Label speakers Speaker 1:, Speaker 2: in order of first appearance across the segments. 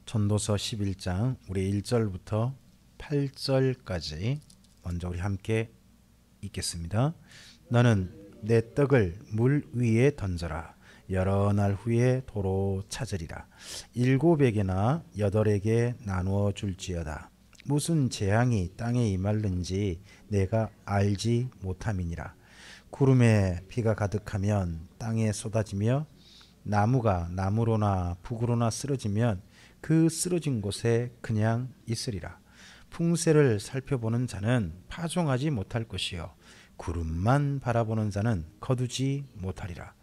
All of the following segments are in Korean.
Speaker 1: 전도서 11장 우리 1절부터 8절까지 먼저 우리 함께 읽겠습니다. 너는 내 떡을 물 위에 던져라. 여러 날 후에 도로 찾으리라. 7에게나 8에게 나누어 줄지어다. 무슨 재앙이 땅에 임할는지 내가 알지 못함이니라. 구름에 비가 가득하면 땅에 쏟아지며 나무가 나무로나 북으로나 쓰러지면 그 쓰러진 곳에 그냥 있으리라. 풍세를 살펴보는 자는 파종하지 못할 것이요 구름만 바라보는 자는 거두지 못하리라.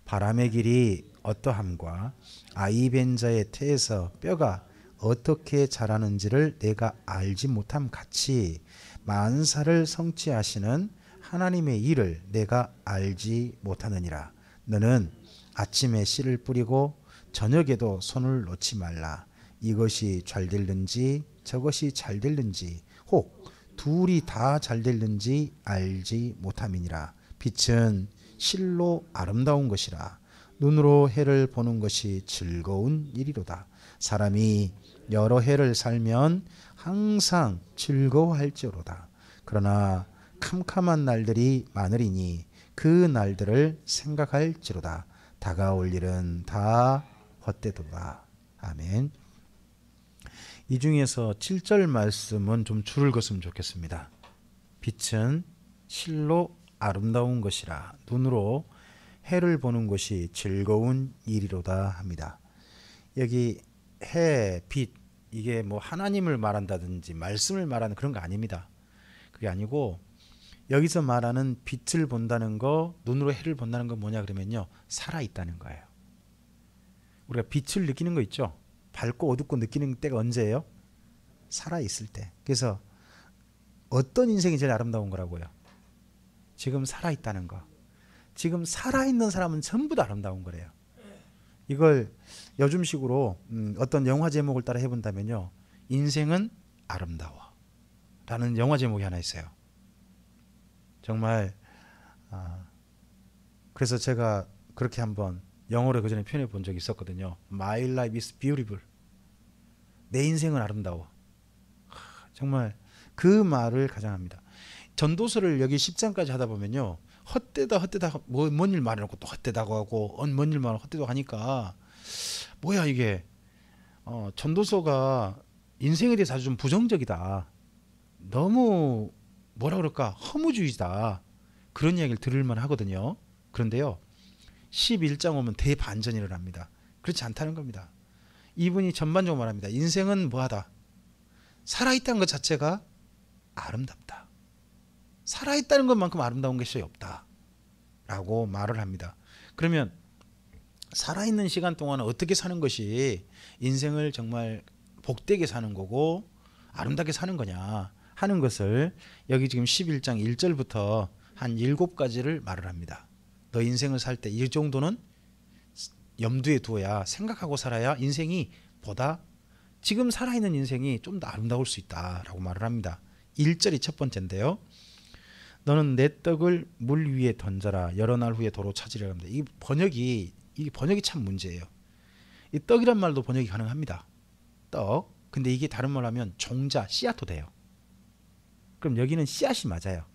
Speaker 1: 바람의 길이 어떠함과 아이 벤 자의 태에서 뼈가 어떻게 자라는지를 내가 알지 못함 같이 만사를 성취하시는 하나님의 일을 내가 알지 못하느니라. 너는 아침에 씨를 뿌리고 저녁에도 손을 놓지 말라. 이것이 잘 될는지 저것이 잘 될는지 혹 둘이 다 잘 될는지 알지 못함이니라. 빛은 실로 아름다운 것이라. 눈으로 해를 보는 것이 즐거운 일이로다. 사람이 여러 해를 살면 항상 즐거워할지로다. 그러나 캄캄한 날들이 많으리니 그 날들을 생각할지로다. 다가올 일은 다 헛되도다. 아멘. 이 중에서 7절 말씀은 좀 줄을 그었으면 좋겠습니다. 빛은 실로 아름다운 것이라. 눈으로 해를 보는 것이 즐거운 일이로다 합니다. 여기 해, 빛, 이게 뭐 하나님을 말한다든지 말씀을 말하는 그런 거 아닙니다. 그게 아니고 여기서 말하는 빛을 본다는 거, 눈으로 해를 본다는 거 뭐냐 그러면요, 살아있다는 거예요. 우리가 빛을 느끼는 거 있죠. 밝고 어둡고 느끼는 때가 언제예요? 살아있을 때. 그래서 어떤 인생이 제일 아름다운 거라고요? 지금 살아있다는 거. 지금 살아있는 사람은 전부 다 아름다운 거래요. 이걸 요즘식으로 어떤 영화 제목을 따라 해본다면요, 인생은 아름다워 라는 영화 제목이 하나 있어요. 정말 그래서 제가 그렇게 한번 영어로 그전에 표현해 본 적이 있었거든요. My life is beautiful. 내 인생은 아름다워. 정말 그 말을 가장합니다. 전도서를 여기 10장까지 하다 보면요, 헛되다 뭔 일 말해놓고 또 헛되다고 하고 뭔 일 말하고 헛되다고 하니까 뭐야 이게, 전도서가 인생에 대해서 아주 좀 부정적이다, 너무 뭐라 그럴까, 허무주의다, 그런 이야기를 들을만 하거든요. 그런데요, 11장 오면 대반전이 일어납니다. 그렇지 않다는 겁니다. 이분이 전반적으로 말합니다. 인생은 뭐하다, 살아있다는 것 자체가 아름답다. 살아있다는 것만큼 아름다운 것이 없다 라고 말을 합니다. 그러면 살아있는 시간 동안 어떻게 사는 것이 인생을 정말 복되게 사는 거고 아름답게 사는 거냐 하는 것을 여기 지금 11장 1절부터 한 7가지를 말을 합니다. 너 인생을 살 때 이 정도는 염두에 두어야, 생각하고 살아야 인생이 보다 지금 살아있는 인생이 좀 더 아름다울 수 있다라고 말을 합니다. 1절이 첫 번째인데요. 너는 내 떡을 물 위에 던져라. 여러 날 후에 도로 찾으리라 합니다. 이 번역이 참 문제예요. 이 떡이란 말도 번역이 가능합니다. 떡. 근데 이게 다른 말로 하면 종자, 씨앗도 돼요. 그럼 여기는 씨앗이 맞아요.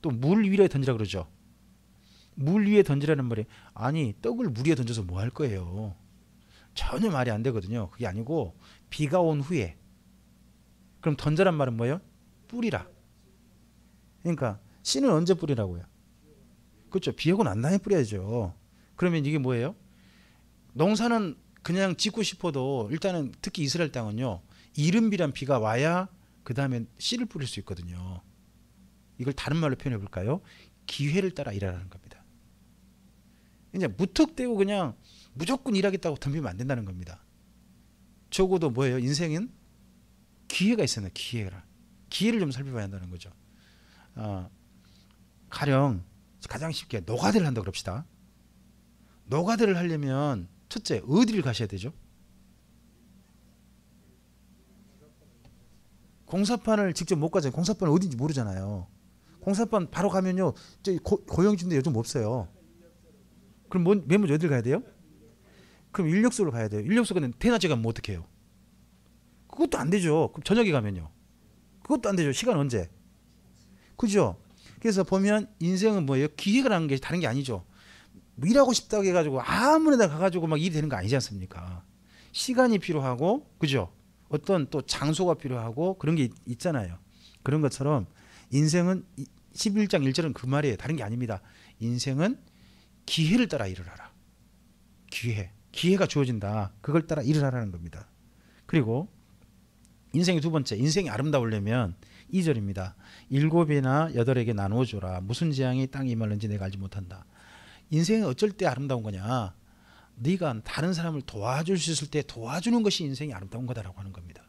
Speaker 1: 또 물 위에 던지라 그러죠. 물 위에 던지라는 말이, 아니 떡을 물 위에 던져서 뭐 할 거예요? 전혀 말이 안 되거든요. 그게 아니고 비가 온 후에. 그럼 던져란 말은 뭐예요? 뿌리라. 그러니까 씨는 언제 뿌리라고요? 그렇죠. 비 오고 난 다음에 뿌려야죠. 그러면 이게 뭐예요? 농사는 그냥 짓고 싶어도 일단은 특히 이스라엘 땅은요, 이른비란 비가 와야 그 다음에 씨를 뿌릴 수 있거든요. 이걸 다른 말로 표현해 볼까요? 기회를 따라 일하라는 겁니다. 이제 무턱대고 그냥 무조건 일하겠다고 덤비면 안 된다는 겁니다. 적어도 뭐예요? 인생은 기회가 있어요. 기회를 좀 살펴봐야 한다는 거죠. 가령 가장 쉽게 노가다를 한다고 그럽시다. 노가다를 하려면 첫째 어디를 가셔야 되죠? 공사판을 직접 못 가잖아요. 공사판은 어딘지 모르잖아요. 공사판 바로 가면요, 고용주인데 요즘 없어요. 그럼 맨 먼저 어딜 가야 돼요? 그럼 인력소를 가야 돼요. 인력소 근데 대낮에 가면 어떻게 해요? 그것도 안 되죠. 그럼 저녁에 가면요. 그것도 안 되죠. 시간 언제? 그죠? 그래서 보면 인생은 뭐예요? 기획을 하는 게 다른 게 아니죠. 뭐 일하고 싶다고 해가지고 아무나 가가지고 막 일이 되는 거 아니지 않습니까? 시간이 필요하고, 그죠? 어떤 또 장소가 필요하고 그런 게 있잖아요. 그런 것처럼 인생은 11장 1절은 그 말이에요. 다른 게 아닙니다. 인생은 기회를 따라 일을 하라. 기회가 주어진다. 그걸 따라 일을 하라는 겁니다. 그리고 인생의 두 번째, 인생이 아름다우려면 2절입니다. 7이나 8에게 나누어 주라. 무슨 재앙이 땅에 임할는지 내가 알지 못한다. 인생이 어쩔 때 아름다운 거냐? 네가 다른 사람을 도와줄 수 있을 때 도와주는 것이 인생이 아름다운 거다라고 하는 겁니다.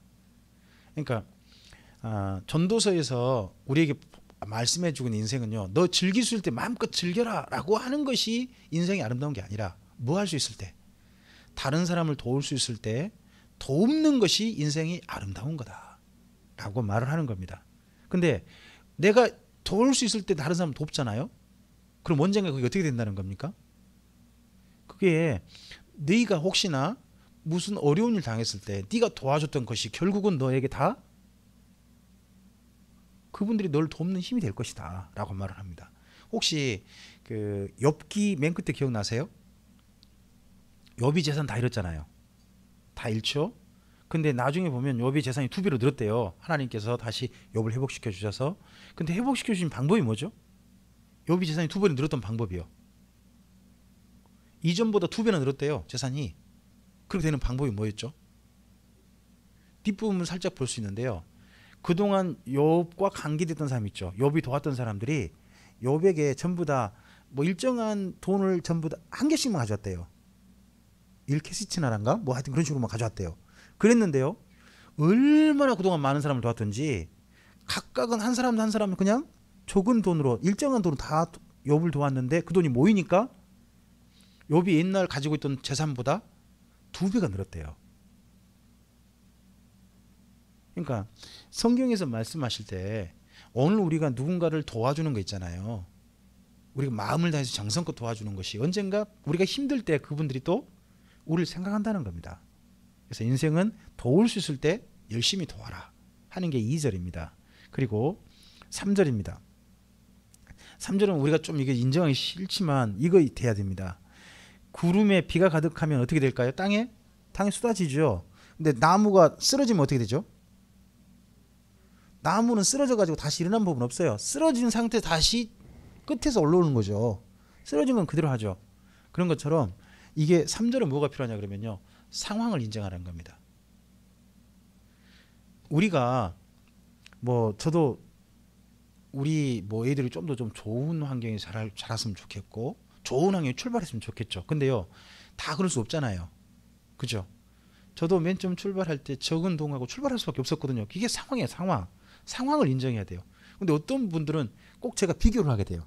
Speaker 1: 그러니까 전도서에서 우리에게 말씀해 주는 인생은요, 너 즐길 수 있을 때 마음껏 즐겨라 라고 하는 것이 인생이 아름다운 게 아니라 뭐 할 수 있을 때, 다른 사람을 도울 수 있을 때 돕는 것이 인생이 아름다운 거다 라고 말을 하는 겁니다. 근데 내가 도울 수 있을 때 다른 사람을 돕잖아요. 그럼 언젠가 그게 어떻게 된다는 겁니까? 그게 네가 혹시나 무슨 어려운 일 당했을 때 네가 도와줬던 것이 결국은 너에게 다 그분들이 널 돕는 힘이 될 것이다 라고 말을 합니다. 혹시 그 욥기 맨 끝에 기억나세요? 욥이 재산 다 잃었잖아요. 다 잃죠. 근데 나중에 보면 욥이 재산이 2배로 늘었대요. 하나님께서 다시 욥을 회복시켜 주셔서. 근데 회복시켜 주신 방법이 뭐죠? 욥이 재산이 2배로 늘었던 방법이요. 이전보다 2배나 늘었대요. 재산이. 그렇게 되는 방법이 뭐였죠? 뒷부분을 살짝 볼 수 있는데요. 그동안 욥과 관계됐던 사람 있죠. 욥이 도왔던 사람들이 욥에게 전부 다 뭐 일정한 돈을 전부 다 한 개씩만 가져왔대요. 1캐시치나란가? 뭐 하여튼 그런 식으로만 가져왔대요. 그랬는데요. 얼마나 그동안 많은 사람을 도왔던지 각각은 한 사람은 그냥 적은 돈으로 일정한 돈으로 다 욥을 도왔는데 그 돈이 모이니까 욥이 옛날 가지고 있던 재산보다 2배가 늘었대요. 그러니까 성경에서 말씀하실 때 오늘 우리가 누군가를 도와주는 거 있잖아요. 우리가 마음을 다해서 정성껏 도와주는 것이 언젠가 우리가 힘들 때 그분들이 또 우리를 생각한다는 겁니다. 그래서 인생은 도울 수 있을 때 열심히 도와라 하는 게 2절입니다. 그리고 3절입니다. 3절은 우리가 좀 이게 인정하기 싫지만 이거 돼야 됩니다. 구름에 비가 가득하면 어떻게 될까요? 땅에 쏟아지죠. 근데 나무가 쓰러지면 어떻게 되죠? 나무는 쓰러져 가지고 다시 일어난 법은 없어요. 쓰러진 상태에서 다시 끝에서 올라오는 거죠. 쓰러진 건 그대로 하죠. 그런 것처럼 이게 3절은 뭐가 필요하냐 그러면요, 상황을 인정하라는 겁니다. 우리가 뭐 저도 우리 뭐 애들이 좀 더 좀 좋은 환경에 자랐으면 좋겠고 좋은 환경에 출발했으면 좋겠죠. 근데요, 다 그럴 수 없잖아요. 그죠? 저도 맨 처음 출발할 때 적은 돈하고 출발할 수밖에 없었거든요. 이게 상황이에요. 상황을 인정해야 돼요. 근데 어떤 분들은 꼭 제가 비교를 하게 돼요.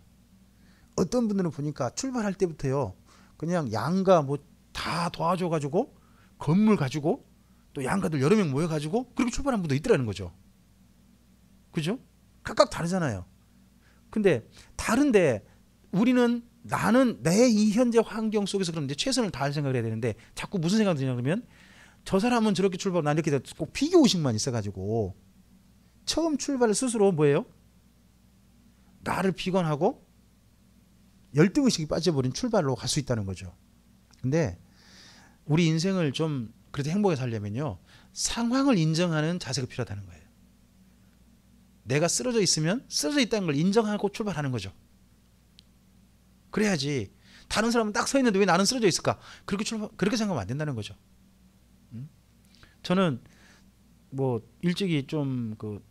Speaker 1: 어떤 분들은 보니까 출발할 때부터요, 그냥 양가 뭐 다 도와줘가지고 건물 가지고 또 양가들 여러 명 모여가지고 그렇게 출발한 분도 있더라는 거죠. 그죠? 각각 다르잖아요. 근데 다른데 나는 내 이 현재 환경 속에서 그런데 최선을 다할 생각을 해야 되는데 자꾸 무슨 생각이 드냐 그러면 저 사람은 저렇게 출발하고 난 이렇게 꼭 비교의식만 있어가지고 처음 출발을 스스로 뭐예요? 나를 비관하고 열등의식이 빠져버린 출발로 갈 수 있다는 거죠. 근데 우리 인생을 좀 그래도 행복하게 살려면요, 상황을 인정하는 자세가 필요하다는 거예요. 내가 쓰러져 있으면 쓰러져 있다는 걸 인정하고 출발하는 거죠. 그래야지 다른 사람은 딱 서 있는데 왜 나는 쓰러져 있을까? 그렇게 생각하면 안 된다는 거죠. 저는 뭐 일찍이 좀 그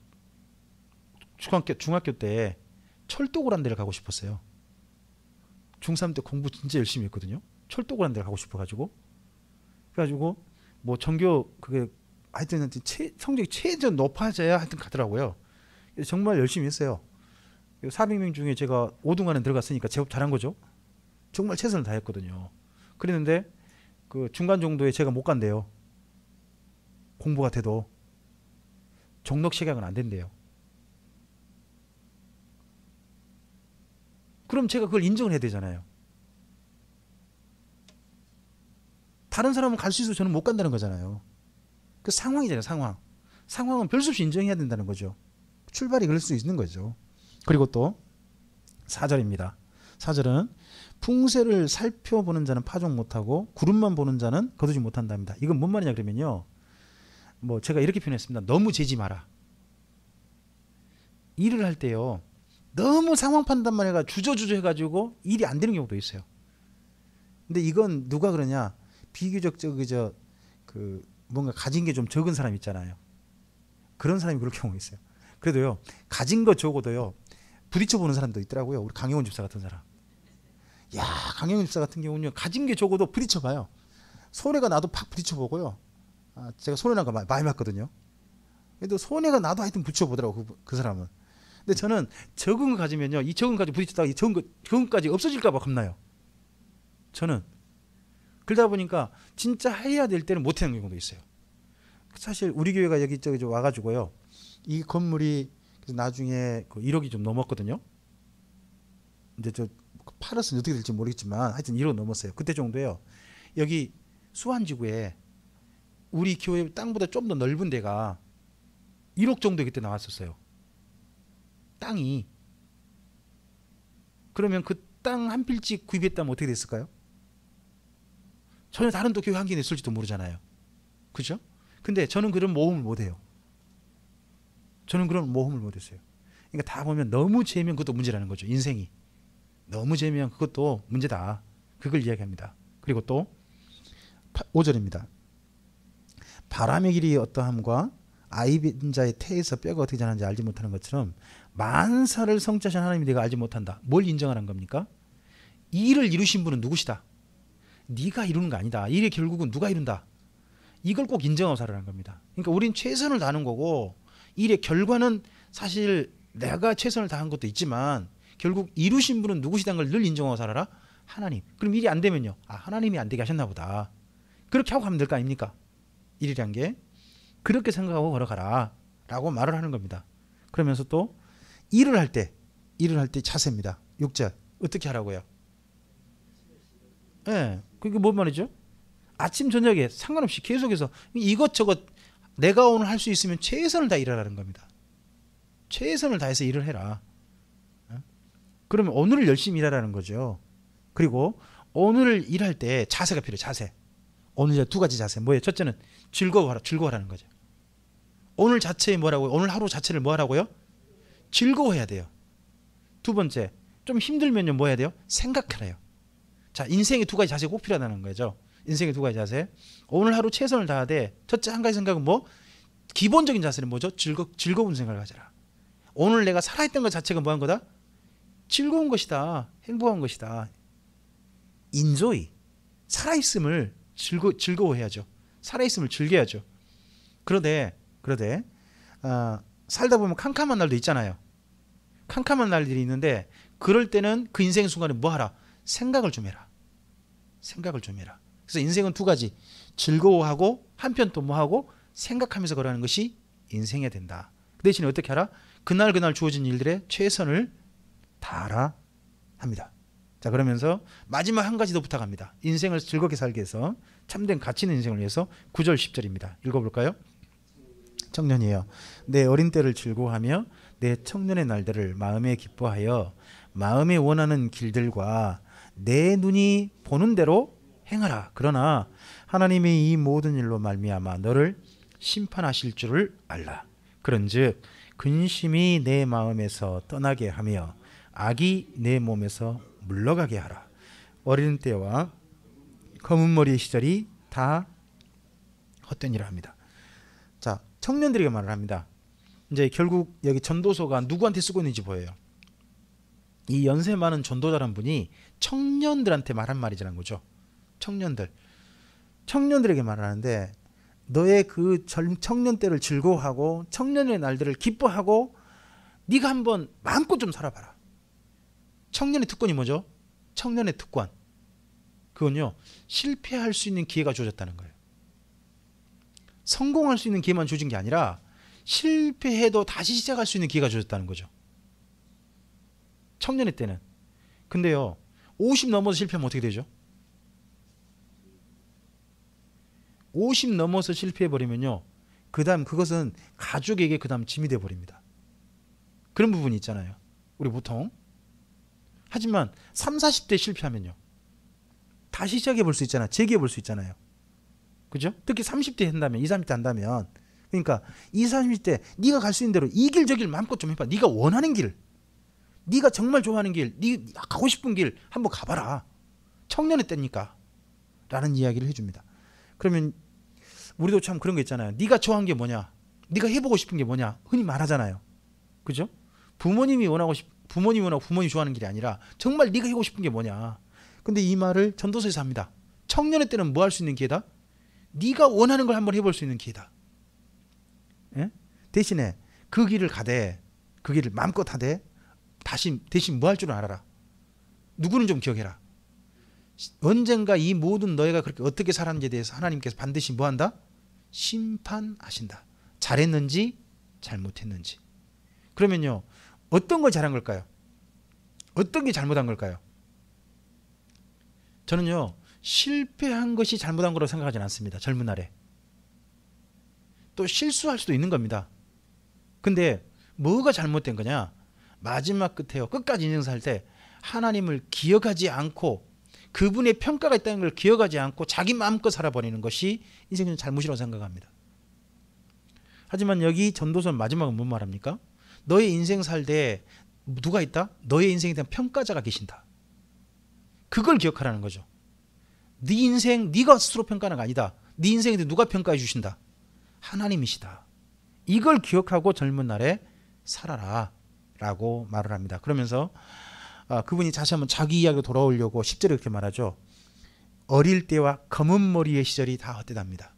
Speaker 1: 중학교 때 철도고란 데를 가고 싶었어요. 중3 때 공부 진짜 열심히 했거든요. 철도고란 데를 가고 싶어가지고 그래가지고 뭐 전교 그게 하여튼 성적이 최저 높아져야 하여튼 가더라고요. 그래서 정말 열심히 했어요. 400명 중에 제가 5등 안에 들어갔으니까 제법 잘한 거죠. 정말 최선을 다했거든요. 그랬는데 그 중간 정도에 제가 못 간대요. 공부가 돼도 정록 시각은 안 된대요. 그럼 제가 그걸 인정을 해야 되잖아요. 다른 사람은 갈 수 있어서 저는 못 간다는 거잖아요. 그 상황이잖아요, 상황. 상황은 별 수 없이 인정해야 된다는 거죠. 출발이 그럴 수 있는 거죠. 그리고 또 4절입니다. 4절은 풍세를 살펴보는 자는 파종 못하고 구름만 보는 자는 거두지 못한답니다. 이건 뭔 말이냐 그러면요. 뭐 제가 이렇게 표현했습니다. 너무 재지 마라. 일을 할 때요. 너무 상황 판단만 해가 주저주저 해가지고 일이 안 되는 경우도 있어요. 근데 이건 누가 그러냐? 비교적 뭔가 가진 게 좀 적은 사람 있잖아요. 그런 사람이 그럴 경우가 있어요. 그래도요. 가진 거 적어도요. 부딪혀 보는 사람도 있더라고요. 우리 강영훈 집사 같은 사람. 야, 강영훈 집사 같은 경우는요. 가진 게 적어도 부딪혀 봐요. 손해가 나도 팍 부딪혀 보고요. 제가 손해 난 거 많이 봤거든요. 그래도 손해가 나도 하여튼 부딪혀 보더라고 그 사람은. 근데 저는 적은 거 가지면요. 이 적은 거 가지고 부딪혔다가 이 적은 거까지 없어질까 봐 겁나요. 저는 그러다 보니까 진짜 해야 될 때는 못 하는 경우도 있어요. 사실 우리 교회가 여기저기 와가지고요. 이 건물이 나중에 1억이 좀 넘었거든요. 이제 저 팔았으면 어떻게 될지 모르겠지만 하여튼 1억 넘었어요. 그때 정도요. 여기 수완지구에 우리 교회 땅보다 좀 더 넓은 데가 1억 정도 그때 나왔었어요. 땅이. 그러면 그 땅 한 필지 구입했다면 어떻게 됐을까요? 전혀 다른 또 교회 환경이 있을지도 모르잖아요. 그죠? 근데 저는 그런 모험을 못해요. 저는 그런 모험을 못했어요. 그러니까 다 보면 너무 재면 그것도 문제라는 거죠. 인생이. 너무 재면 그것도 문제다. 그걸 이야기합니다. 그리고 또 5절입니다. 바람의 길이 어떠함과 아이빈 자의 태에서 뼈가 어떻게 자라는지 알지 못하는 것처럼 만사를 성취하신 하나님이 내가 알지 못한다. 뭘 인정하는 겁니까? 이 일을 이루신 분은 누구시다? 네가 이루는 거 아니다. 이 일의 결국은 누가 이룬다. 이걸 꼭 인정하고 살아라는 겁니다. 그러니까 우린 최선을 다하는 거고 일의 결과는 사실 내가 최선을 다한 것도 있지만 결국 이루신 분은 누구시다는 걸 늘 인정하고 살아라. 하나님. 그럼 일이 안 되면요. 하나님이 안 되게 하셨나 보다. 그렇게 하고 가면 될 거 아닙니까? 일이란 게. 그렇게 생각하고 걸어가라 라고 말을 하는 겁니다. 그러면서 또 일을 할 때 자세입니다. 6절 어떻게 하라고요? 네, 그게 뭔 말이죠? 아침 저녁에 상관없이 계속해서 이것저것 내가 오늘 할 수 있으면 최선을 다해 일하라는 겁니다. 최선을 다해서 일을 해라. 그러면 오늘을 열심히 일하라는 거죠. 그리고 오늘 일할 때 자세가 필요해요. 자세. 오늘 2가지 자세. 뭐예요? 첫째는 즐거워하라는 거죠. 오늘 자체에 뭐라고요? 오늘 하루 자체를 뭐 하라고요? 즐거워해야 돼요. 2번째, 좀 힘들면요 뭐 해야 돼요? 생각하래요. 자, 인생에 2가지 자세가 꼭 필요하다는 거죠. 인생에 2가지 자세. 오늘 하루 최선을 다하되 첫째 한 가지 생각은 뭐? 기본적인 자세는 뭐죠? 즐거운 생각을 가져라. 오늘 내가 살아있던 것 자체가 뭐한 거다? 즐거운 것이다. 행복한 것이다. 인조이. 살아있음을 즐거워해야죠. 살아있음을 즐겨야죠. 그러되 살다 보면 캄캄한 날도 있잖아요. 캄캄한 날들이 있는데 그럴 때는 그 인생의 순간에 뭐 하라? 생각을 좀 해라. 생각을 좀 해라. 그래서 인생은 2가지. 즐거워하고 한편 또 뭐 하고 생각하면서 걸어가는 것이 인생이 된다. 그 대신에 어떻게 하라? 그날 주어진 일들에 최선을 다하라 합니다. 자, 그러면서 마지막 한 가지 더 부탁합니다. 인생을 즐겁게 살기 위해서 참된 가치 있는 인생을 위해서 9절 10절입니다. 읽어볼까요? 청년이여 내 어린 때를 즐거워하며 내 청년의 날들을 마음에 기뻐하여 마음에 원하는 길들과 내 눈이 보는 대로 행하라. 그러나 하나님이 이 모든 일로 말미암아 너를 심판하실 줄을 알라. 그런즉 근심이 내 마음에서 떠나게 하며 악이 내 몸에서 물러가게 하라. 어린 때와 검은 머리의 시절이 다 헛되니라 합니다. 자, 청년들에게 말을 합니다. 이제 결국 여기 전도서가 누구한테 쓰고 있는지 보여요. 이 연세 많은 전도자란 분이 청년들한테 말한 말이라는 거죠. 청년들에게 말하는데 너의 그 청년 때를 즐거워하고 청년의 날들을 기뻐하고 네가 한번 마음껏 좀 살아봐라. 청년의 특권이 뭐죠? 청년의 특권. 그건요, 실패할 수 있는 기회가 주어졌다는 거예요. 성공할 수 있는 기회만 주어진 게 아니라 실패해도 다시 시작할 수 있는 기회가 주어졌다는 거죠. 청년의 때는. 근데요, 50 넘어서 실패하면 어떻게 되죠? 50 넘어서 실패해버리면요, 그다음 그것은 가족에게 그다음 짐이 돼 버립니다. 그런 부분이 있잖아요. 우리 보통. 하지만 3, 40대 실패하면요. 다시 시작해 볼 수 있잖아. 재기해 볼 수 있잖아요. 그죠? 특히 30대 한다면, 20, 30대 한다면, 그러니까 20, 30대 네가 갈 수 있는 대로 이 길 저 길 마음껏 좀 해봐. 네가 원하는 길, 네가 정말 좋아하는 길, 네 가고 싶은 길 한번 가봐라. 청년의 때니까 라는 이야기를 해줍니다. 그러면 우리도 참 그런 거 있잖아요. 네가 좋아하는 게 뭐냐, 네가 해보고 싶은 게 뭐냐 흔히 말하잖아요. 그죠? 부모님이 원하고 부모님이 좋아하는 길이 아니라 정말 네가 하고 싶은 게 뭐냐. 근데 이 말을 전도서에서 합니다. 청년의 때는 뭐 할 수 있는 기회다? 네가 원하는 걸 한번 해볼 수 있는 기회다. 예? 대신에 그 길을 가되, 그 길을 마음껏 하되, 대신 뭐 할 줄은 알아라. 누구는 좀 기억해라. 언젠가 이 모든 너희가 그렇게 어떻게 살았는지에 대해서 하나님께서 반드시 뭐 한다? 심판하신다. 잘했는지 잘못했는지. 그러면요, 어떤 걸 잘한 걸까요? 어떤 게 잘못한 걸까요? 저는요, 실패한 것이 잘못한 거라고 생각하지는 않습니다. 젊은 날에. 또 실수할 수도 있는 겁니다. 근데 뭐가 잘못된 거냐? 마지막 끝에요. 끝까지 인생 살 때 하나님을 기억하지 않고, 그분의 평가가 있다는 걸 기억하지 않고 자기 마음껏 살아버리는 것이 인생의 잘못이라고 생각합니다. 하지만 여기 전도서는 마지막은 뭔 말합니까? 너의 인생 살 때 누가 있다? 너의 인생에 대한 평가자가 계신다. 그걸 기억하라는 거죠. 네 인생 네가 스스로 평가하는 거 아니다. 네 인생에 대해 누가 평가해 주신다? 하나님이시다. 이걸 기억하고 젊은 날에 살아라 라고 말을 합니다. 그러면서 그분이 다시 한번 자기 이야기로 돌아오려고 10절에 이렇게 말하죠. 어릴 때와 검은 머리의 시절이 다 헛되답니다.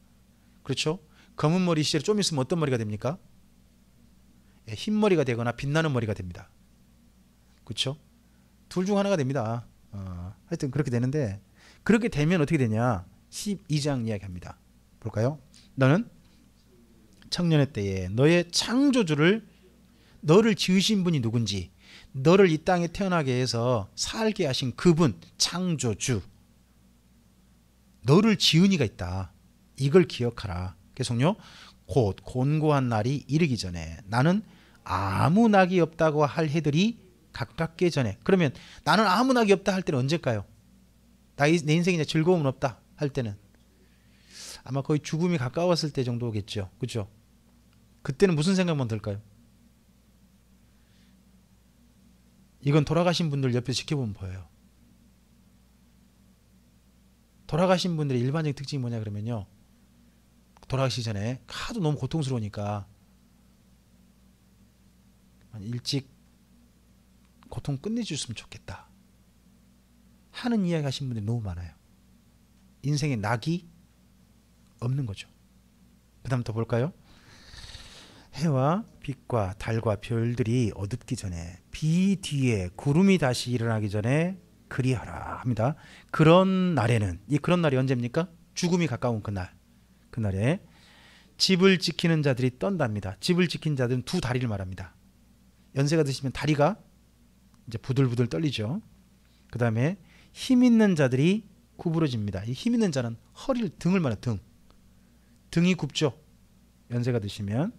Speaker 1: 그렇죠? 검은 머리 시절에 좀 있으면 어떤 머리가 됩니까? 흰 머리가 되거나 빛나는 머리가 됩니다. 그렇죠? 둘 중 하나가 됩니다. 하여튼 그렇게 되는데, 그렇게 되면 어떻게 되냐? 12장 이야기합니다. 볼까요? 너는 청년의 때에 너의 창조주를, 너를 지으신 분이 누군지, 너를 이 땅에 태어나게 해서 살게 하신 그분, 창조주, 너를 지은 이가 있다. 이걸 기억하라. 계속요. 곧 곤고한 날이 이르기 전에 나는 아무 낙이 없다고 할 해들이 가깝게 전에. 그러면 나는 아무 낙이 없다 할 때는 언제일까요? 내 인생에 즐거움은 없다 할 때는 아마 거의 죽음이 가까웠을 때 정도겠죠. 그렇죠? 그때는 무슨 생각만 들까요? 이건 돌아가신 분들 옆에서 지켜보면 보여요. 돌아가신 분들의 일반적인 특징이 뭐냐 그러면요, 돌아가시기 전에 하도 너무 고통스러우니까 일찍 고통 끝내줬으면 좋겠다 하는 이야기 하신 분들이 너무 많아요. 인생에 낙이 없는 거죠. 그 다음 또 볼까요? 해와 빛과 달과 별들이 어둡기 전에, 비 뒤에 구름이 다시 일어나기 전에 그리하라 합니다. 그런 날에는, 이 그런 날이 언제입니까? 죽음이 가까운 그날에 집을 지키는 자들이 떤답니다. 집을 지킨 자들은 두 다리를 말합니다. 연세가 드시면 다리가 이제 부들부들 떨리죠. 그 다음에 힘 있는 자들이 구부러집니다. 이 힘 있는 자는 등을 말해요. 등이 굽죠. 연세가 드시면.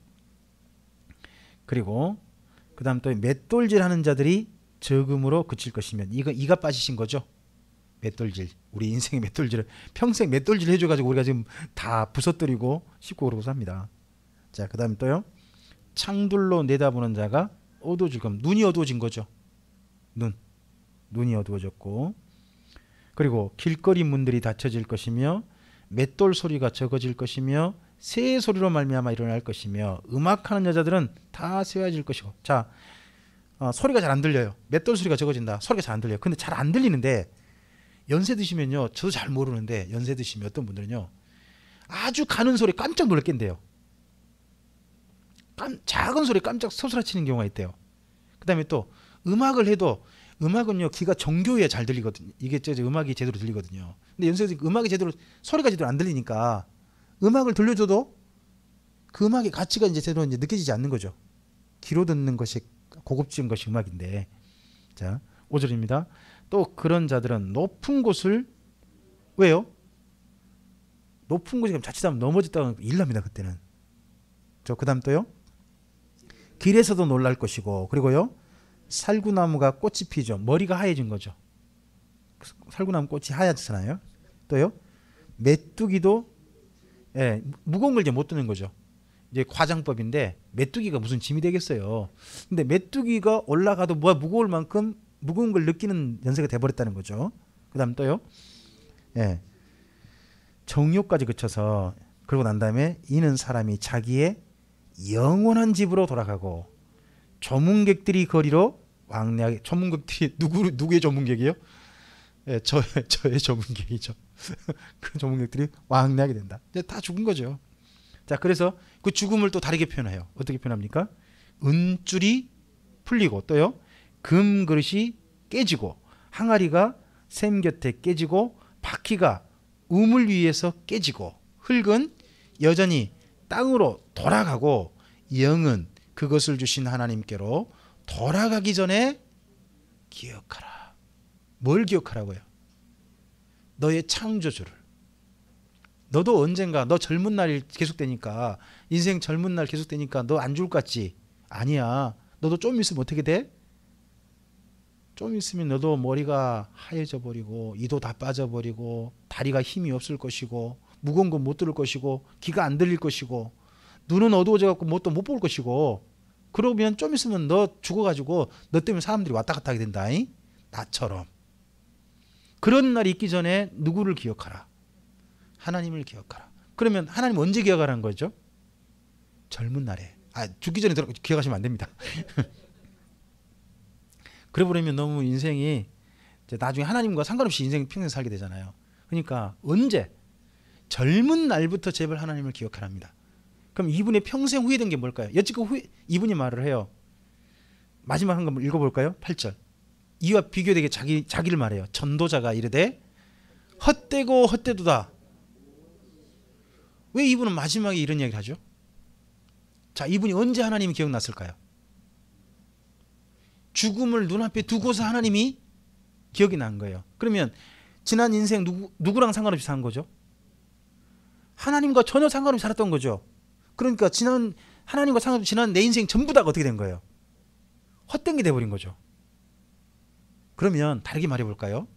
Speaker 1: 그리고 그 다음 또 맷돌질하는 자들이 적음으로 그칠 것이면, 이가 빠지신 거죠. 맷돌질, 우리 인생의 맷돌질을 평생 맷돌질 해줘가지고 우리가 지금 다 부서뜨리고 씹고 그러고 삽니다. 자, 그 다음에 또요, 창둘로 내다보는 자가 어두워질 겁니다. 눈이 어두워진 거죠. 눈이 어두워졌고, 그리고 길거리 문들이 닫혀질 것이며 맷돌 소리가 적어질 것이며 새 소리로 말미암아 일어날 것이며 음악하는 여자들은 다 쇠해질 것이고. 자, 소리가 잘 안 들려요. 맷돌 소리가 적어진다. 소리가 잘 안 들려요. 근데 잘 안 들리는데 연세 드시면요, 저도 잘 모르는데 연세 드시면 어떤 분들은요 아주 가는 소리 깜짝 놀랐겠대요. 작은 소리 깜짝 소스라치는 경우가 있대요. 그 다음에 또 음악을 해도, 음악은요 귀가 정교해야 잘 들리거든요. 이게 음악이 제대로 들리거든요. 근데 연세 드시면 음악이 소리가 제대로 안 들리니까 음악을 들려줘도 그 음악의 가치가 이제 제대로 느껴지지 않는 거죠. 귀로 듣는 것이 고급진 것이 음악인데. 자, 5절입니다. 또 그런 자들은 높은 곳을, 왜요? 높은 곳에 자칫하면 넘어졌다가 일 납니다. 그때는 그 다음 또요. 길에서도 놀랄 것이고, 그리고요. 살구나무가 꽃이 피죠. 머리가 하얘진 거죠. 살구나무 꽃이 하얗잖아요. 또요. 메뚜기도 무거운 걸 이제 못 드는 거죠. 이제 과장법인데 메뚜기가 무슨 짐이 되겠어요. 근데 메뚜기가 올라가도 뭐가 무거울 만큼 무거운 걸 느끼는 연세가 돼버렸다는 거죠. 그 다음 또요. 정욕까지 그쳐서 그러고 난 다음에 이는 사람이 자기의 영원한 집으로 돌아가고 조문객들이 거리로 왕래하게. 조문객들이 누구의 조문객이요? 저의 조문객이죠. 그 조문객들이 왕래하게 된다. 이제 다 죽은 거죠. 자, 그래서 그 죽음을 또 다르게 표현해요. 어떻게 표현합니까? 은줄이 풀리고 또요. 금 그릇이 깨지고 항아리가 샘 곁에 깨지고 바퀴가 우물 위에서 깨지고 흙은 여전히 땅으로 돌아가고 영은 그것을 주신 하나님께로 돌아가기 전에 기억하라. 뭘 기억하라고요? 너의 창조주를. 너도 언젠가 너 젊은 날이 계속되니까 인생 젊은 날 계속되니까 너 안 죽을 것 같지? 아니야. 너도 좀 있으면 어떻게 돼? 좀 있으면 너도 머리가 하얘져 버리고 이도 다 빠져버리고 다리가 힘이 없을 것이고 무거운 건 못 들을 것이고 귀가 안 들릴 것이고 눈은 어두워져 갖고 뭣도 못 볼 것이고 그러면 좀 있으면 너 죽어가지고 너 때문에 사람들이 왔다 갔다 하게 된다. 나처럼. 그런 날이 있기 전에 누구를 기억하라? 하나님을 기억하라. 그러면 하나님 언제 기억하라는 거죠? 젊은 날에. 죽기 전에 기억하시면 안 됩니다. 그래버리면 너무 인생이 이제 나중에 하나님과 상관없이 인생 평생 살게 되잖아요. 그러니까 언제? 젊은 날부터 제발 하나님을 기억하랍니다. 그럼 이분의 평생 후회된 게 뭘까요? 여지껏 이분이 말을 해요. 마지막 한 번 읽어볼까요? 8절. 이와 비교되게 자기를 말해요. 전도자가 이르되 헛되고 헛되도다. 왜 이분은 마지막에 이런 이야기를 하죠? 자, 이분이 언제 하나님이 기억났을까요? 죽음을 눈앞에 두고서 하나님이 기억이 난 거예요. 그러면 지난 인생 누구랑 상관없이 산 거죠? 하나님과 전혀 상관없이 살았던 거죠. 그러니까 하나님과 상관없이 지난 내 인생 전부 다가 어떻게 된 거예요? 헛된 게 돼버린 거죠. 그러면 다르게 말해볼까요?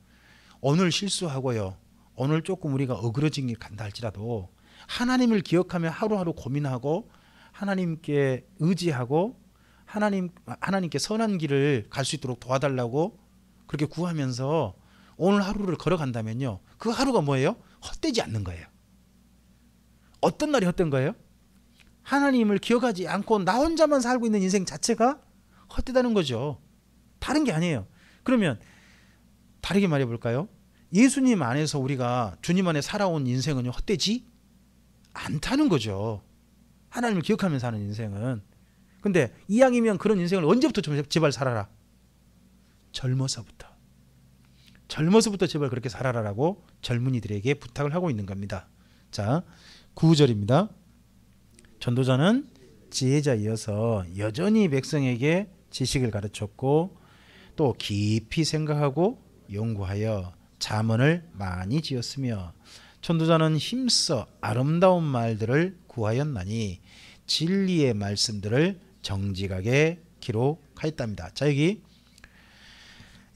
Speaker 1: 오늘 실수하고요. 오늘 조금 우리가 어그러진 길 간다 할지라도 하나님을 기억하며 하루하루 고민하고 하나님께 의지하고 하나님께 선한 길을 갈 수 있도록 도와달라고 그렇게 구하면서 오늘 하루를 걸어간다면요. 그 하루가 뭐예요? 헛되지 않는 거예요. 어떤 날이 헛된 거예요? 하나님을 기억하지 않고 나 혼자만 살고 있는 인생 자체가 헛되다는 거죠. 다른 게 아니에요. 그러면 다르게 말해볼까요? 예수님 안에서 우리가 주님 안에 살아온 인생은 헛되지 않다는 거죠. 하나님을 기억하면서 사는 인생은. 근데 이왕이면 그런 인생을 언제부터 제발 살아라? 젊어서부터 제발 그렇게 살아라라고 젊은이들에게 부탁을 하고 있는 겁니다. 자, 9절입니다. 전도자는 지혜자이어서 여전히 백성에게 지식을 가르쳤고 또 깊이 생각하고 연구하여 잠언을 많이 지었으며 전도자는 힘써 아름다운 말들을 구하였나니 진리의 말씀들을 정직하게 기록하였답니다. 자, 여기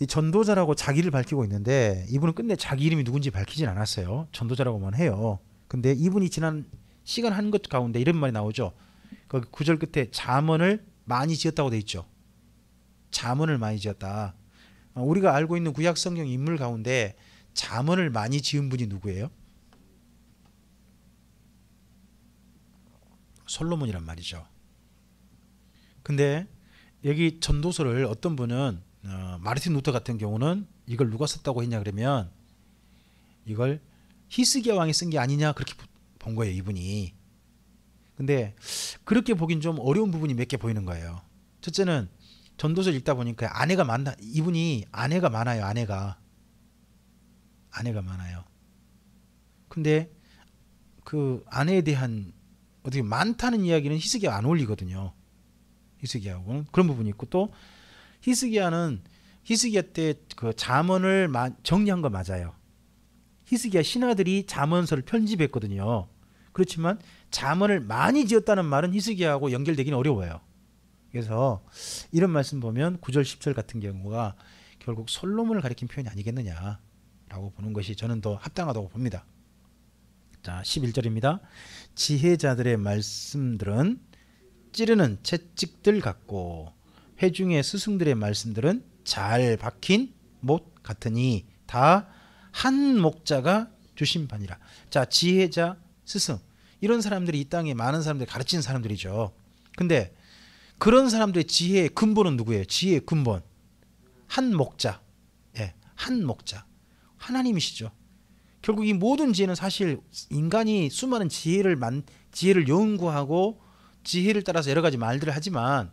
Speaker 1: 이 전도자라고 자기를 밝히고 있는데 이분은 끝내 자기 이름이 누군지 밝히진 않았어요. 전도자라고만 해요. 근데 이분이 지난 시간 한 것 가운데 이런 말이 나오죠. 거기 9절 끝에 잠언을 많이 지었다고 돼 있죠. 잠언을 많이 지었다. 우리가 알고 있는 구약 성경 인물 가운데 잠언을 많이 지은 분이 누구예요? 솔로몬이란 말이죠. 근데 여기 전도서를 어떤 분은 마르틴 루터 같은 경우는 이걸 누가 썼다고 했냐 그러면 이걸 히스기야 왕이 쓴 게 아니냐 그렇게 본 거예요, 이분이. 근데 그렇게 보긴 좀 어려운 부분이 몇 개 보이는 거예요. 첫째는 전도서를 읽다 보니까 이분이 아내가 많아요. 아내가 많아요. 근데 그 아내에 대한 어떻게 많다는 이야기는 히스기야 안 어울리거든요. 히스기야하고는 그런 부분이 있고 또 히스기야 때 그 잠언을 정리한 거 맞아요. 히스기야 신하들이 잠언서를 편집했거든요. 그렇지만 잠언을 많이 지었다는 말은 히스기야하고 연결되기는 어려워요. 그래서 이런 말씀 보면 9절 10절 같은 경우가 결국 솔로몬을 가리킨 표현이 아니겠느냐라고 보는 것이 저는 더 합당하다고 봅니다. 자, 11절입니다. 지혜자들의 말씀들은 찌르는 채찍들 같고 회중의 스승들의 말씀들은 잘 박힌 못 같으니 다 한 목자가 주신 바니라. 자, 지혜자, 스승 이런 사람들이 이 땅에 많은 사람들이 가르치는 사람들이죠. 근데 그런 사람들의 지혜의 근본은 누구예요? 지혜의 근본 한 목자, 예, 한 목자 하나님이시죠. 결국 이 모든 지혜는 사실 인간이 수많은 지혜를 연구하고 지혜를 따라서 여러 가지 말들을 하지만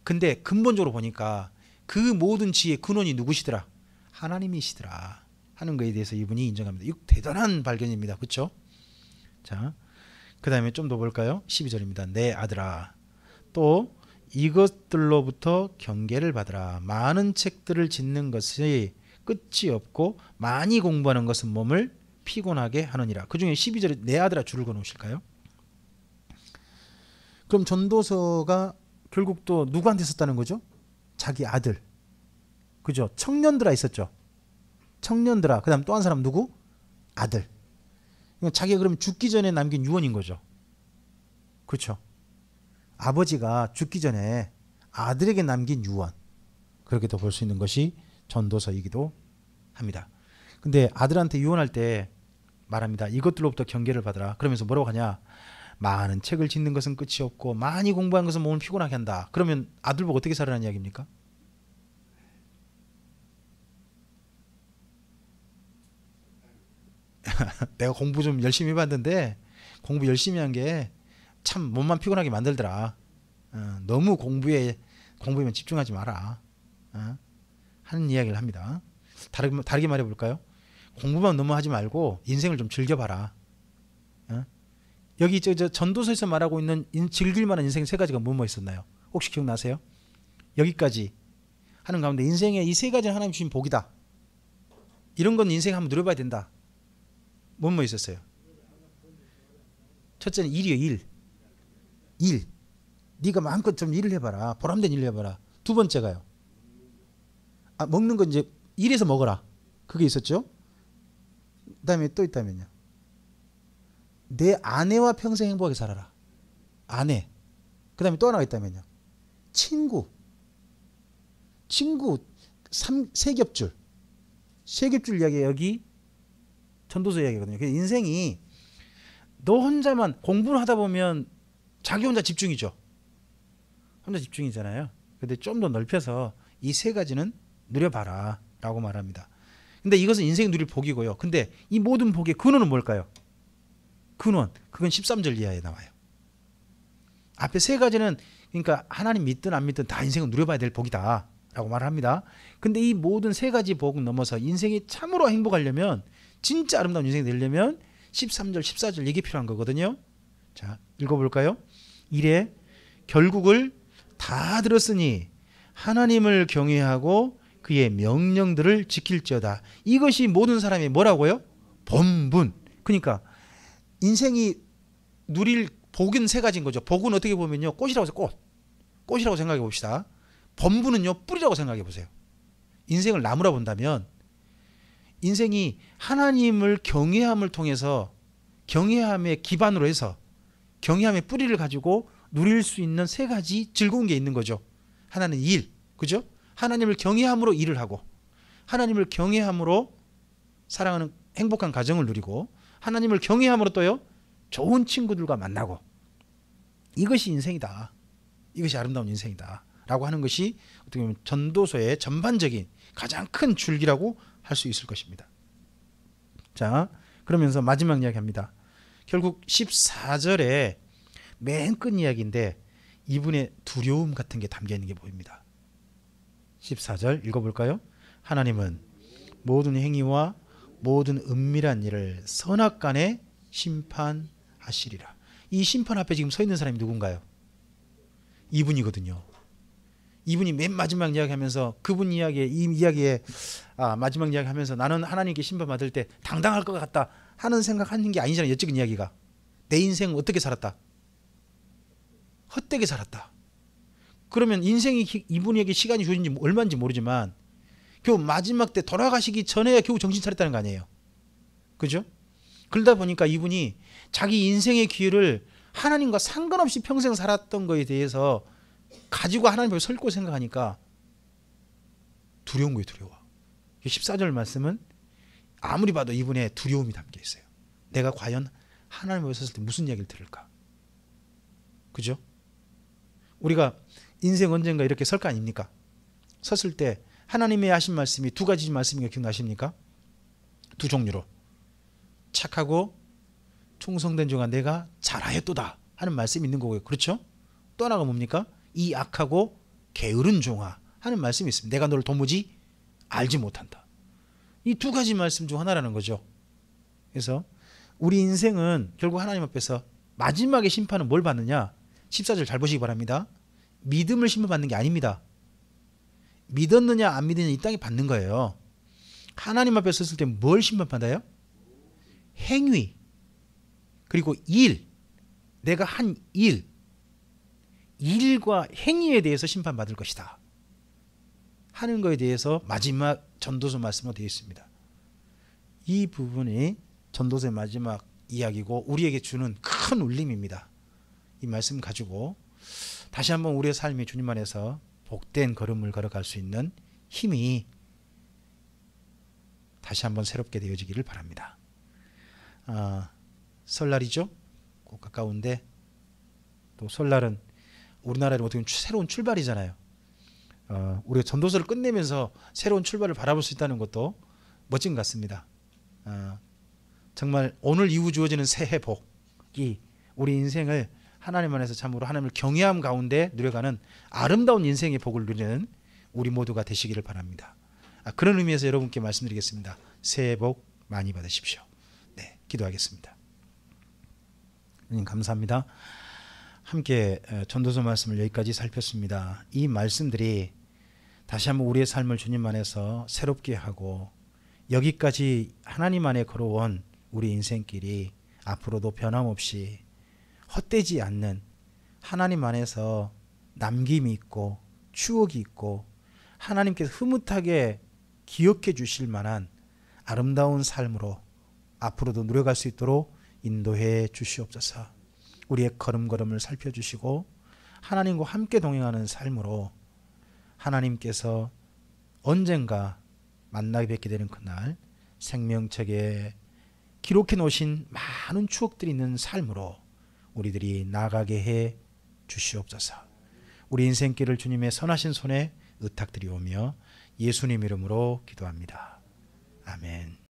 Speaker 1: 근데 근본적으로 보니까 그 모든 지혜의 근원이 누구시더라? 하나님이시더라 하는 것에 대해서 이분이 인정합니다. 이거 대단한 발견입니다. 그렇죠? 자, 그 다음에 좀 더 볼까요? 12절입니다. 내 아들아 또 이것들로부터 경계를 받으라. 많은 책들을 짓는 것이 끝이 없고 많이 공부하는 것은 몸을 피곤하게 하느니라. 그 중에 12절에 내 아들아 줄을 그어놓으실까요? 그럼 전도서가 결국 또 누구한테 썼다는 거죠? 자기 아들. 그죠? 청년들아 있었죠. 청년들아. 그 다음 또 한 사람 누구? 아들. 자기가 그럼 죽기 전에 남긴 유언인 거죠. 그렇죠? 아버지가 죽기 전에 아들에게 남긴 유언. 그렇게도 볼 수 있는 것이 전도서이기도 합니다. 근데 아들한테 유언할 때 말합니다. 이것들로부터 경계를 받으라. 그러면서 뭐라고 하냐? 많은 책을 짓는 것은 끝이 없고 많이 공부한 것은 몸을 피곤하게 한다. 그러면 아들 보고 어떻게 살아라는 이야기입니까? 내가 공부 좀 열심히 해봤는데 공부 열심히 한 게 참 몸만 피곤하게 만들더라. 너무 공부에만 집중하지 마라. 하는 이야기를 합니다. 다르게 말해볼까요? 공부만 너무 하지 말고 인생을 좀 즐겨봐라. 여기 저 전도서에서 말하고 있는 즐길 만한 인생 세 가지가 뭐 있었나요? 혹시 기억나세요? 여기까지 하는 가운데 인생에 이 세 가지는 하나님 주신 복이다. 이런 건 인생에 한번 누려봐야 된다. 뭐 있었어요? 첫째는 일이에요. 일. 네가 마음껏 좀 일을 해봐라. 보람된 일을 해봐라. 두 번째가요. 먹는 건 이제 일해서 먹어라. 그게 있었죠. 그 다음에 또 있다면요. 내 아내와 평생 행복하게 살아라. 아내. 그 다음에 또 하나가 있다면요. 친구. 세 겹줄 이야기 여기 전도서 이야기거든요. 인생이 너 혼자만 공부를 하다 보면 자기 혼자 집중이죠. 혼자 집중이잖아요. 근데 좀 더 넓혀서 이 세 가지는 누려봐라 라고 말합니다. 근데 이것은 인생 누릴 복이고요. 근데 이 모든 복의 근원은 뭘까요? 근원. 그건 13절 이하에 나와요. 앞에 세 가지는 그러니까 하나님 믿든 안 믿든 다 인생을 누려봐야 될 복이다 라고 말을 합니다. 근데 이 모든 세 가지 복은 넘어서 인생이 참으로 행복하려면 진짜 아름다운 인생이 되려면 13절 14절 이게 필요한 거거든요. 자, 읽어볼까요? 이래 결국을 다 들었으니 하나님을 경외하고 그의 명령들을 지킬지어다. 이것이 모든 사람이 뭐라고요? 본분. 그러니까 인생이 누릴 복은 세 가지인 거죠. 복은 어떻게 보면요. 꽃이라고 해서 꽃이라고 생각해 봅시다. 본분은요. 뿌리라고 생각해 보세요. 인생을 나무라 본다면 인생이 하나님을 경외함을 통해서 경외함의 기반으로 해서 경외함의 뿌리를 가지고 누릴 수 있는 세 가지 즐거운 게 있는 거죠. 하나는 일, 그죠? 하나님을 경외함으로 일을 하고 하나님을 경외함으로 사랑하는 행복한 가정을 누리고 하나님을 경외함으로 또요 좋은 친구들과 만나고 이것이 인생이다. 이것이 아름다운 인생이다 라고 하는 것이 어떻게 보면 전도서의 전반적인 가장 큰 줄기라고 할 수 있을 것입니다. 자, 그러면서 마지막 이야기합니다. 결국 14절에 맨 끝 이야기인데 이분의 두려움 같은 게 담겨 있는 게 보입니다. 14절 읽어볼까요? 하나님은 모든 행위와 모든 은밀한 일을 선악간에 심판하시리라. 이 심판 앞에 지금 서 있는 사람이 누군가요? 이분이거든요. 이분이 맨 마지막 이야기하면서 그분 이야기에 마지막 이야기하면서 나는 하나님께 심판받을 때 당당할 것 같다 하는 생각하는 게 아니잖아요. 여쭤은 이야기가 내 인생은 어떻게 살았다? 헛되게 살았다. 그러면 인생이 이분에게 시간이 주어진지 얼마인지 모르지만 겨우 마지막 때 돌아가시기 전에야 겨우 정신 차렸다는 거 아니에요. 그죠? 그러다 보니까 이분이 자기 인생의 기회를 하나님과 상관없이 평생 살았던 거에 대해서 가지고 하나님 앞에 설 거 생각하니까 두려운 거예요. 두려워. 14절 말씀은 아무리 봐도 이분의 두려움이 담겨 있어요. 내가 과연 하나님 앞에 섰을 때 무슨 이야기를 들을까? 그죠? 우리가 인생 언젠가 이렇게 설 거 아닙니까? 섰을 때 하나님의 하신 말씀이 두 가지 말씀이 기억나십니까? 두 종류로. 착하고 충성된 종아 내가 잘하였도다 하는 말씀이 있는 거고요. 그렇죠? 또 하나가 뭡니까? 이 악하고 게으른 종아 하는 말씀이 있습니다. 내가 너를 도무지 알지 못한다. 이 두 가지 말씀 중 하나라는 거죠. 그래서 우리 인생은 결국 하나님 앞에서 마지막에 심판은 뭘 받느냐? 14절 잘 보시기 바랍니다. 믿음을 심판받는 게 아닙니다. 믿었느냐 안 믿느냐 이 땅에 받는 거예요. 하나님 앞에 섰을 때 뭘 심판받아요? 행위 그리고 일, 내가 한 일과 행위에 대해서 심판받을 것이다 하는 것에 대해서 마지막 전도서 말씀으로 되어 있습니다. 이 부분이 전도서의 마지막 이야기고 우리에게 주는 큰 울림입니다. 이 말씀 가지고 다시 한번 우리의 삶이 주님 안에서 복된 걸음을 걸어갈 수 있는 힘이 다시 한번 새롭게 되어지기를 바랍니다. 설날이죠? 곧 가까운데 또 설날은 우리나라는 어떻게 보면 새로운 출발이잖아요. 우리가 전도서를 끝내면서 새로운 출발을 바라볼 수 있다는 것도 멋진 것 같습니다. 정말 오늘 이후 주어지는 새해 복이 우리 인생을 하나님 안에서 참으로 하나님을 경외함 가운데 누려가는 아름다운 인생의 복을 누리는 우리 모두가 되시기를 바랍니다. 그런 의미에서 여러분께 말씀드리겠습니다. 새해 복 많이 받으십시오. 네, 기도하겠습니다. 하나님 감사합니다. 함께 전도서 말씀을 여기까지 살폈습니다. 이 말씀들이 다시 한번 우리의 삶을 주님 안에서 새롭게 하고 여기까지 하나님 안에 걸어온 우리 인생길이 앞으로도 변함없이 헛되지 않는 하나님 안에서 남김이 있고 추억이 있고 하나님께서 흐뭇하게 기억해 주실 만한 아름다운 삶으로 앞으로도 누려갈 수 있도록 인도해 주시옵소서. 우리의 걸음걸음을 살펴주시고 하나님과 함께 동행하는 삶으로 하나님께서 언젠가 만나게 뵙게 되는 그날 생명책에 기록해 놓으신 많은 추억들이 있는 삶으로 우리들이 나가게 해 주시옵소서. 우리 인생길을 주님의 선하신 손에 의탁드리오며 예수님 이름으로 기도합니다. 아멘.